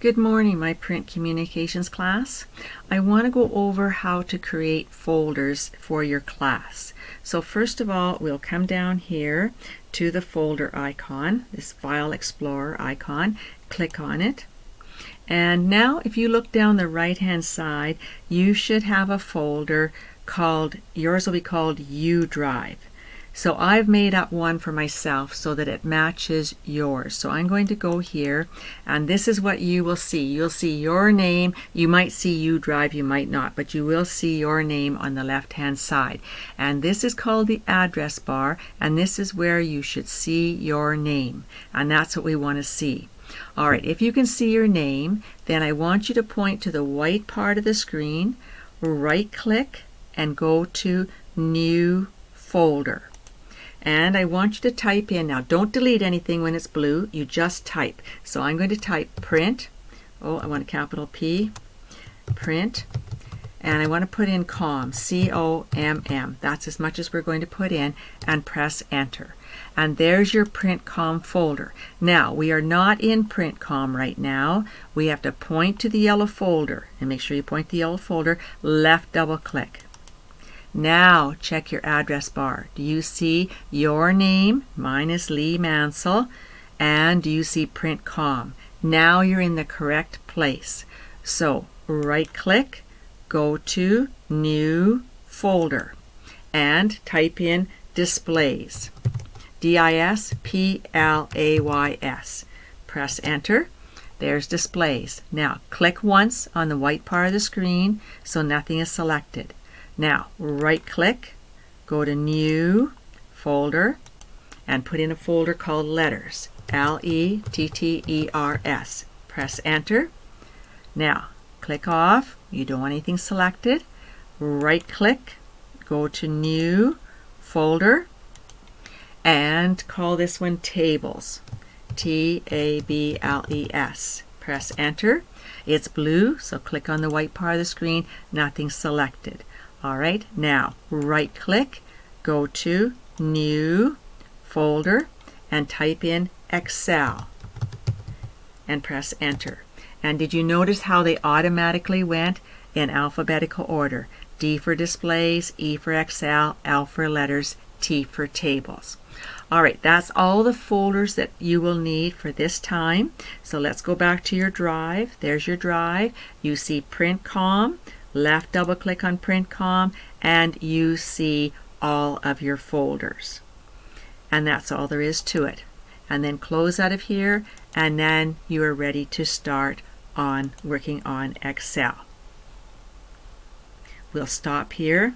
Good morning, my print communications class. I want to go over how to create folders for your class. So first of all, we'll come down here to the folder icon, this File Explorer icon, click on it. And now if you look down the right hand side, you should have a folder called, yours will be called U Drive. So I've made up one for myself so that it matches yours. So I'm going to go here, and this is what you will see. You'll see your name. You might see U Drive, you might not, but you will see your name on the left hand side. And this is called the address bar, and this is where you should see your name. And that's what we want to see. All right, if you can see your name, then I want you to point to the white part of the screen, right click, and go to New Folder. And I want you to type in, now don't delete anything when it's blue, you just type. So I'm going to type print, I want a capital P, print, and I want to put in COM, C-O-M-M. That's as much as we're going to put in, and press enter. And there's your print COM folder. Now, we are not in print COM right now. We have to point to the yellow folder, and make sure you point to the yellow folder, left double click. Now check your address bar. Do you see your name? Mine is Lee Mansell. And do you see print COM? Now you're in the correct place. So right click, go to New Folder, and type in Displays. D-I-S-P-L-A-Y-S. Press enter. There's Displays. Now click once on the white part of the screen so nothing is selected. Now, right click, go to New Folder, and put in a folder called Letters, L-E-T-T-E-R-S. Press enter. Now, click off. You don't want anything selected. Right click, go to New Folder, and call this one Tables, T-A-B-L-E-S. Press enter. It's blue, so click on the white part of the screen, nothing selected. Alright, now right click, go to New Folder, and type in Excel, and press enter. And did you notice how they automatically went in alphabetical order? D for Displays, E for Excel, L for Letters, T for Tables. Alright, that's all the folders that you will need for this time. So let's go back to your drive. There's your drive. You see print COM. Left double click on print COM, and you see all of your folders. And that's all there is to it. And then close out of here, and then you are ready to start on working on Excel. We'll stop here.